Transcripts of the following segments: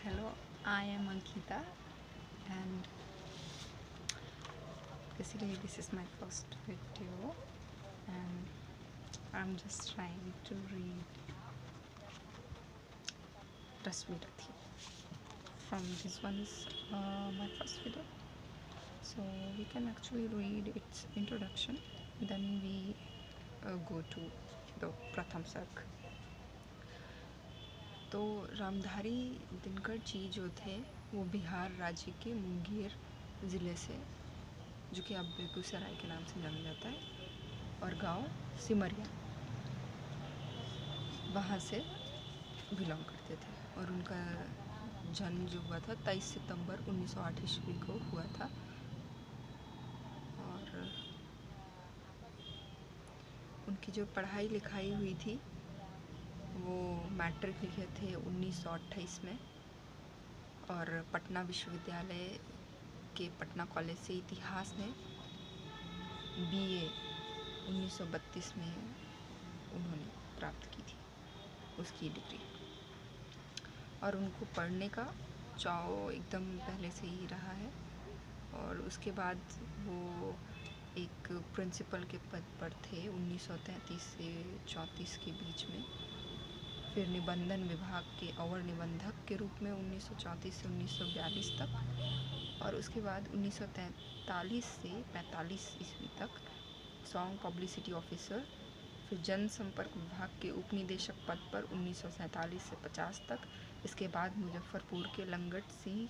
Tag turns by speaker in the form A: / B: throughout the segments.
A: Hello, I am Ankita, and basically, this is my first video, and I'm just trying to read Rasmirathi. From this one is my first video, so we can actually read its introduction, then we go to the Pratham Sarg. तो रामधारी दिनकर जी जो थे वो बिहार राज्य के मुंगेर ज़िले से, जो कि अब बेगूसराय के नाम से जाना जाता है, और गांव सिमरिया, वहाँ से बिलोंग करते थे। और उनका जन्म जो हुआ था 23 सितंबर 1908 ईस्वी को हुआ था। और उनकी जो पढ़ाई लिखाई हुई थी वो मैट्रिक लिखे थे 1928 में, और पटना विश्वविद्यालय के पटना कॉलेज से इतिहास में BA 1932 में उन्होंने प्राप्त की थी उसकी डिग्री। और उनको पढ़ने का चाव एकदम पहले से ही रहा है। और उसके बाद वो एक प्रिंसिपल के पद पर थे 1933 से 34 के बीच में, फिर निबंधन विभाग के अवर निबंधक के रूप में 1934 से 1942 तक, और उसके बाद 1943 से 45 ईस्वी तक सॉन्ग पब्लिसिटी ऑफिसर, फिर जनसंपर्क विभाग के उपनिदेशक पद पर 1947 से 50 तक। इसके बाद मुजफ्फरपुर के लंगट सिंह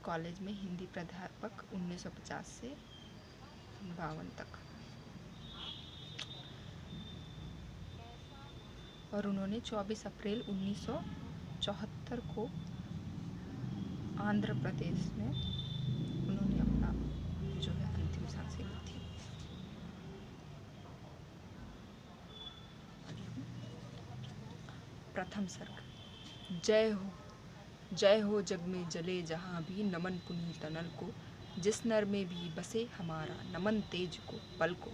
A: कॉलेज में हिंदी प्राध्यापक 1950 से 52 तक। और उन्होंने 24 अप्रैल 1974 को आंध्र प्रदेश में उन्होंने अपना जो है अंतिम सांसें ली थी। प्रथम सर्ग। जय हो जग में जले जहाँ भी, नमन पुनीत अनल को, जिस नर में भी बसे हमारा, नमन तेज को बल को।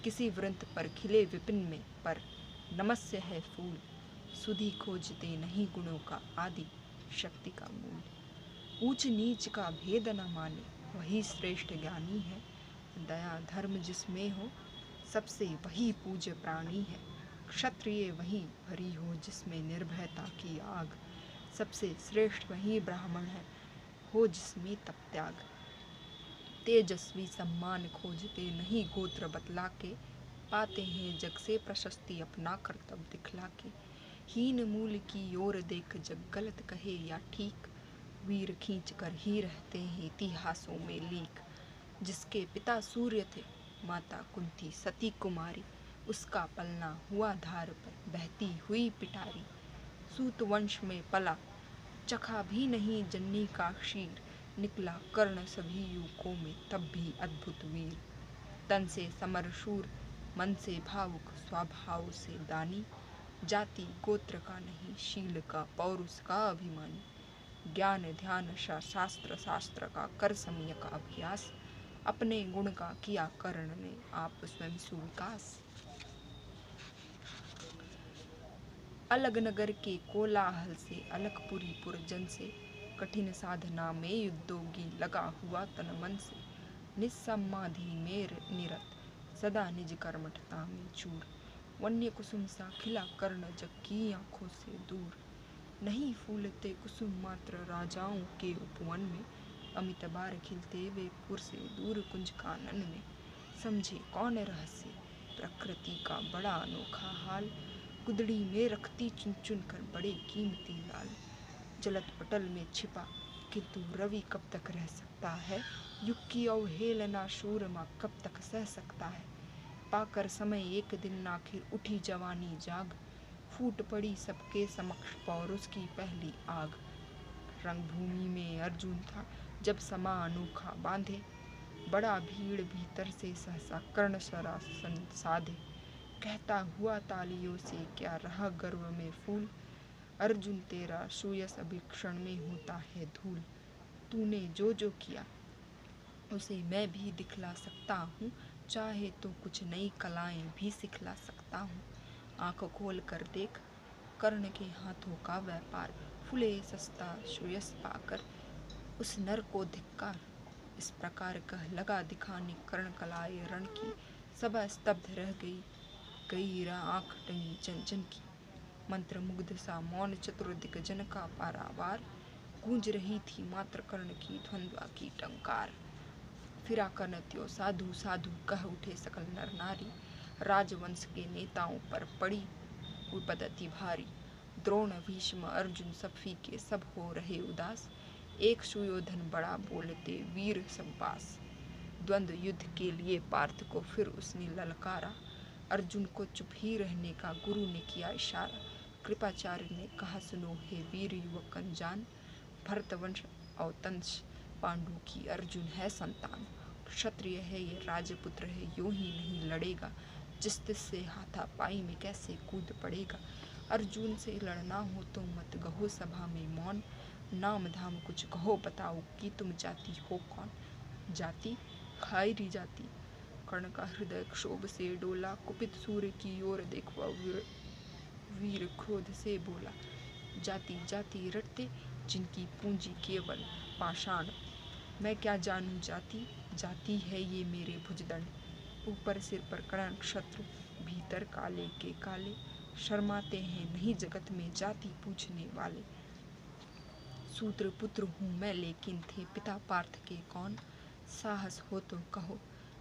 A: किसी वृंत पर खिले विपिन में पर, नमस्य है फूल, सुधि खोजते नहीं गुणों का आदि, शक्ति का मूल। ऊंच नीच का भेद न माने, वही श्रेष्ठ ज्ञानी है। दया धर्म जिसमें हो, सबसे वही पूज्य प्राणी है। क्षत्रिय वही भरी हो, जिसमें निर्भयता की आग। सबसे श्रेष्ठ वही ब्राह्मण है, हो जिसमें तप त्याग। तेजस्वी सम्मान खोजते नहीं गोत्र बतला के, पाते हैं जग से प्रशस्ति अपना कर्तव्य दिखला के। हीन मूल की ओर देख जग गलत कहे या ठीक, वीर खींच कर ही रहते हैं इतिहासों में लीक। जिसके पिता सूर्य थे, माता कुंती सती कुमारी, उसका पलना हुआ धार पर बहती हुई पिटारी। सूत वंश में पला, चखा भी नहीं जन्नी का क्षीर, निकला कर्ण सभी युगों में तब भी अद्भुत वीर। तन से समरशूर, मन से भावुक, स्वभाव से दानी, जाति गोत्र का नहीं, शील का पौरुष का अभिमानी। ज्ञान ध्यान शास्त्र शास्त्र का कर समय का अभ्यास, अपने गुण का किया कर्ण ने आप स्वयं सुविकास। अलग नगर के कोलाहल से, अलकपुरी पुरजन से, कठिन साधना में युद्धोगी लगा हुआ तन मन से। निस्समाधि में निरत, सदा निज कर्मठता में चूर, वन्य कुसुम सा खिला कर्ण जग की आंखों से दूर। नहीं फूलते कुसुम मात्र राजाओं के उपवन में, अमित बार खिलते वे पुर से दूर कुंज कानन में। समझे कौन रहस्य प्रकृति का बड़ा अनोखा हाल, गुदड़ी में रखती चुन चुन कर बड़े कीमती लाल। जलत पटल में छिपा, किंतु रवि कब तक रह सकता है, युग की अवहेलना शूरमा कब तक सह सकता है। पाकर समय एक दिन आखिर उठी जवानी जाग, फूट पड़ी सबके समक्ष पौरुष की पहली आग। रंगभूमि में अर्जुन था जब समा अनोखा बांधे, बड़ा भीड़ भीतर से सहसा कर्ण सरासन साधे। कहता हुआ तालियों से क्या रहा गर्व में फूल, अर्जुन तेरा सुयस अभी क्षण में होता है धूल। तूने जो जो किया उसे मैं भी दिखला सकता हूँ, चाहे तो कुछ नई कलाएं भी सिखला सकता हूँ। आँख खोल कर देख, कर्ण के हाथों का व्यापार फूले सस्ता श्रेयस पाकर उस नर को धिक्कार। इस प्रकार कह लगा दिखाने कर्ण कलाए रण की। सभा स्तब्ध रह गई, कई आंख टंगी चंचन की। मंत्र मुग्ध सा मौन चतुर्दिक जन का पारावार। गूंज रही थी मात्र कर्ण की ध्वंद्वा की टंकार। फिरा कर्ण त्यो साधु साधु कह उठे सकल नर नारी। राजवंश के नेताओं पर पड़ी विपदति भारी। द्रोण भीष्म अर्जुन सब फीके सब हो रहे उदास। एक सुयोधन बड़ा बोलते वीर सब पास। द्वंद्व युद्ध के लिए पार्थ को फिर उसने ललकारा। अर्जुन को चुप ही रहने का गुरु ने किया इशारा। कृपाचार्य ने कहा सुनो हे वीर युवक अनजान। भरतवंश अवतंस पांडु की अर्जुन है संतान। क्षत्रिय है ये राजपुत्र है यूं ही नहीं लड़ेगा। जिस तिससे हाथापाई में कैसे कूद पड़ेगा। अर्जुन से लड़ना हो तो मत कहो सभा में मौन। नाम धाम कुछ कहो बताओ कि तुम जाति हो कौन। जाति खायरी जाति। कर्ण का हृदय क्षोभ से डोला। कुपित सूर्य की ओर देखवा वीर क्रोध से बोला। जाति जाति रटते जिनकी पूंजी केवल पाषाण। मैं क्या जानूं जाति, जाति है ये मेरे भुजदंड। ऊपर सिर पर कर्ण क्षत्र, भीतर काले के काले। शर्माते हैं नहीं जगत में जाति पूछने वाले। सूत्र पुत्र हूँ मैं लेकिन थे पिता पार्थ के कौन। साहस हो तो कहो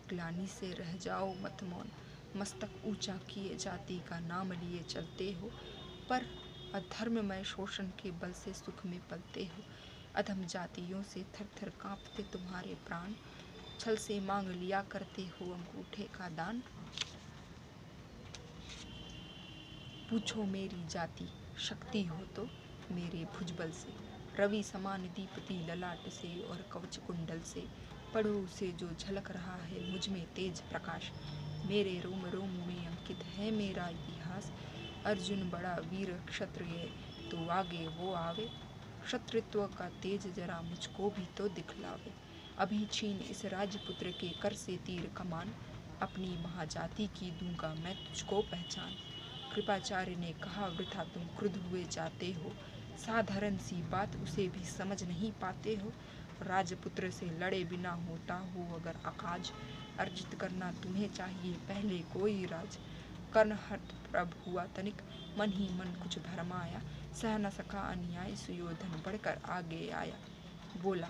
A: ग्लानि से रह जाओ मत मौन। मस्तक ऊंचा किए जाति का नाम लिए चलते हो। पर अधर्ममय शोषण के बल से सुख में पलते हो। अधम जातियों से थर थर कांपते तुम्हारे प्राण। छल से मांग लिया करते हो अंगूठे का दान। पूछो मेरी जाति शक्ति हो तो मेरे भुजबल से। रवि समान दीप्ति ललाट से और कवच कुंडल से। पढ़ो उसे जो झलक रहा है मुझ में तेज प्रकाश। मेरे रोम रोम में अंकित है मेरा इतिहास। अर्जुन बड़ा वीर क्षत्रिय तो आगे वो आवे। क्षत्रित्व का तेज जरा मुझको भी तो दिखलावे। अभी छीन इस राजपुत्र के कर से तीर कमान। अपनी महाजाति की दूंगा मैं तुझको पहचान। कृपाचार्य ने कहा वृथा तुम क्रुद्ध हुए जाते हो। साधारण सी बात उसे भी समझ नहीं पाते हो। राजपुत्र से लड़े बिना होता हो अगर अकाज। अर्जित करना तुम्हें चाहिए पहले कोई राज। कर्ण हठ प्रभ हुआ तनिक, मन ही मन कुछ भरमाया। सह न सका अन्याय सुयोधन बढ़कर आगे आया। बोला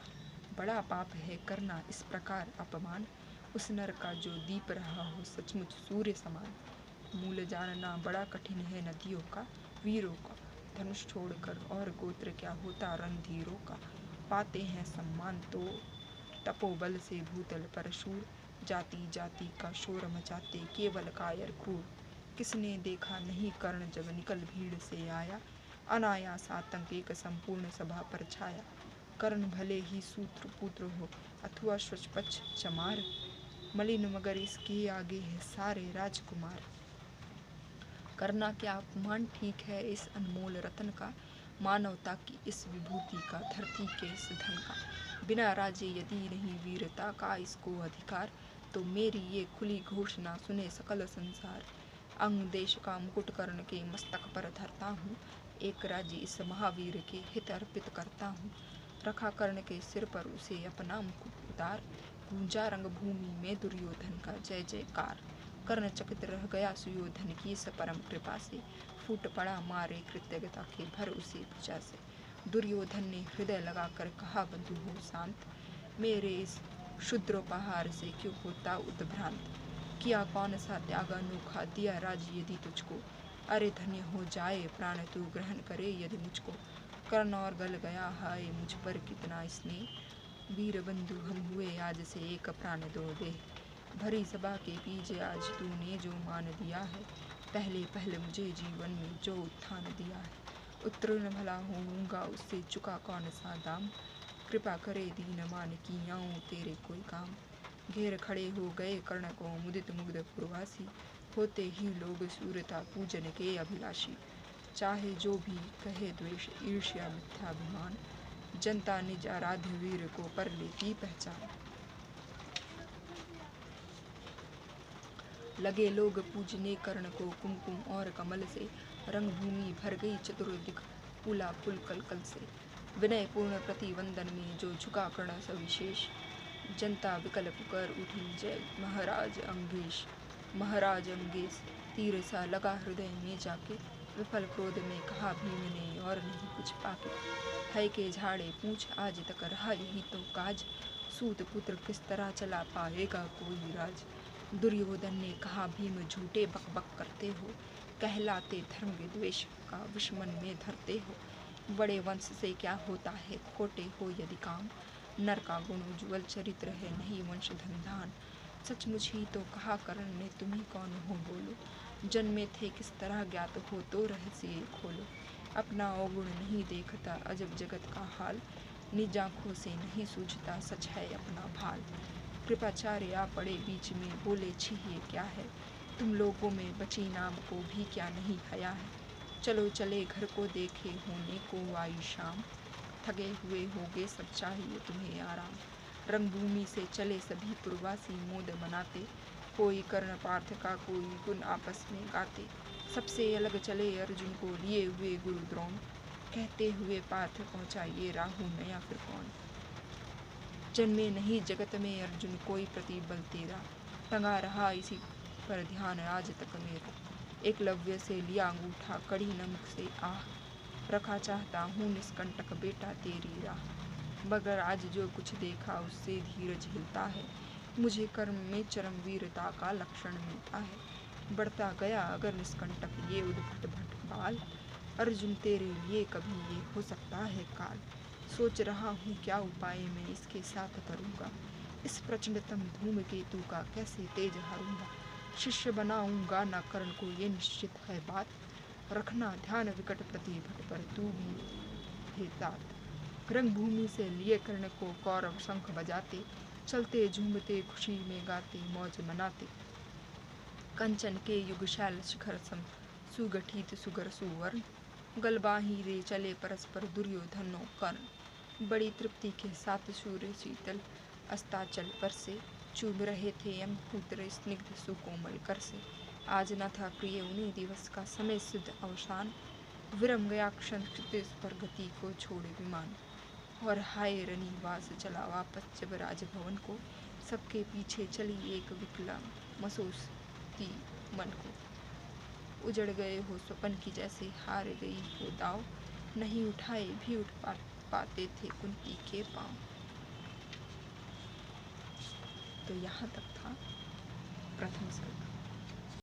A: बड़ा पाप है करना इस प्रकार अपमान। उस नर का जो दीप रहा हो सचमुच सूर्य समान। मूल जानना बड़ा कठिन है नदियों का, वीरों का। धनुष छोड़कर और गोत्र क्या होता रणधीरों का। पाते हैं सम्मान तो तपोबल से भूतल पर शूर। जाति जाति का शोर मचाते केवल कायर क्रूर। किसने देखा नहीं कर्ण जब निकल भीड़ से आया। अनायास आतंक एक संपूर्ण सभा पर छाया। कर्ण भले ही सूत्र पुत्र हो अथवा स्वच्छ चमार। मलिन मगर इसके आगे है सारे राजकुमार। करना क्या अपमान ठीक है इस अनमोल रतन का। मानवता की इस विभूति का धरती के इस धन का। बिना राजे यदि नहीं वीरता का इसको अधिकार। तो मेरी ये खुली घोषणा सुने सकल संसार। अंग देश का मुकुट कर्ण के मस्तक पर धरता हूँ। एक राज्य इस महावीर के हित अर्पित करता हूँ। रखा कर्ण के सिर पर उसे अपना मुकुट उतार। गूंजा रंग भूमि में दुर्योधन का जय जयकार। कर्ण चकित रह गया सुयोधन की इस परम कृपा से। फूट पड़ा मारे कृतज्ञता के भर उसे भुजा से। दुर्योधन ने हृदय लगाकर कहा बंधु हो शांत। मेरे इस क्षुद्रोपहार से क्यों होता उद्भ्रांत। किया कौन सा त्याग अनोखा दिया राज्य यदि तुझको। अरे धन्य हो जाए प्राण तू ग्रहण करे यदि मुझको। कर्ण और गल गया हाय मुझ पर कितना स्नेह। वीर बंधु हम हुए आज से एक प्राण दो दे। भरी सभा के बीच आज तूने जो मान दिया है। पहले पहले मुझे जीवन में जो उत्थान दिया है। उत्तीर्ण भला होऊंगा उससे चुका कौन सा दाम। कृपा करे दीन मान की आऊं तेरे कोई काम। घेर खड़े हो गए कर्ण को मुदित मुग्ध पुरवासी। होते ही लोग सूरता पूजन के अभिलाषी। चाहे जो भी कहे द्वेष ईर्ष्या मिथ्याभिमान। जनता निज आराध्य वीर को कर लेती पहचान। लगे लोग पूजने कर्ण को कुमकुम और कमल से। रंगभूमि भर गई चतुर्दिक फूला फूल कल कल से। विनय पूर्ण प्रतिवंदन में जो झुका कर्ण सविशेष। जनता विकल पुकार उठी जय महाराज अंगेश। महाराज अंगेश तीर सा लगा हृदय में जाके। विफल क्रोध में कहा भीम ने और नहीं कुछ पाके। भय के झाड़े पूछ आज तक रहा यही तो काज। सूत पुत्र किस तरह चला पाएगा कोई राज। दुर्योधन ने कहा भीम झूठे बक बक करते हो। कहलाते धर्म विद्वेष का दुश्मन में धरते हो। बड़े वंश से क्या होता है खोटे हो यदि काम। नर का गुण उज्ज्वल चरित्र है नहीं वंश धनधान। सचमुच ही तो कहा कर्ण ने तुम्ही कौन हो बोलो। जन्मे थे किस तरह ज्ञात हो तो रहस्य खोलो। अपना अवगुण नहीं देखता अजब जगत का हाल। निज आँखों से नहीं सूझता सच है अपना भाल। कृपाचार्य आ पड़े बीच में बोले छी ये क्या है। तुम लोगों में बची नाम को भी क्या नहीं हया है। चलो चले घर को देखे होने को आई शाम। थके हुए होगे सब चाहिए तुम्हें आराम। रंगभूमि से चले सभी पूर्वासी मोद मनाते। कोई कर्ण पार्थ का कोई गुण आपस में गाते। सबसे अलग चले अर्जुन को लिए हुए गुरु द्रोण। कहते हुए पार्थ पहुँचा ये राहु नया फिर कौन। जन्मे नहीं जगत में अर्जुन कोई प्रतिबल तेरा। टंगा रहा इसी पर ध्यान आज तक मेरा। एकलव्य से लिया अंगूठा कड़ी नमक से आह। रखा चाहता हूँ निष्कंटक बेटा तेरी राह। मगर आज जो कुछ देखा उससे धीरज हिलता है। मुझे कर्म में चरम वीरता का लक्षण मिलता है। बढ़ता गया अगर निष्कंटक ये उद्भट भट बाल। अर्जुन तेरे लिए कभी ये हो सकता है काल। सोच रहा हूँ क्या उपाय मैं इसके साथ करूँगा। इस प्रचंडतम धूमकेतु का कैसे तेज हारूंगा। शिष्य बनाऊंगा न कर्ण को ये निश्चित है बात। रखना ध्यान विकट प्रतिभट पर तू भी भेतात। रंगभूमि से लिए कर्ण को कौरव शंख बजाते। चलते झूमते खुशी में गाते मौज मनाते। कंचन के युगशैल शिखर सम सुगठित सुगर सुवर्ण। गलबाही रे चले परस्पर दुर्योधनो कर्ण। बड़ी तृप्ति के साथ सूर्य शीतल अस्ताचल पर से। चूम रहे थे अमपुत्र स्निग्ध सुकोमल कर से। आज न था प्रिय उन्हीं दिवस का समय सिद्ध अवसान। विरम गया क्षण क्षितिज पर गति को छोड़े विमान। और हाय रनिवास चला वापस जब राजभवन को। सबके पीछे चली एक विकला मसोसती मन को। उजड़ गए हो स्वपन की जैसे हार गई हो दाव। नहीं उठाए भी उठ पाते थे कुंती के पांव। तो यहाँ तक था प्रथम सर्ग।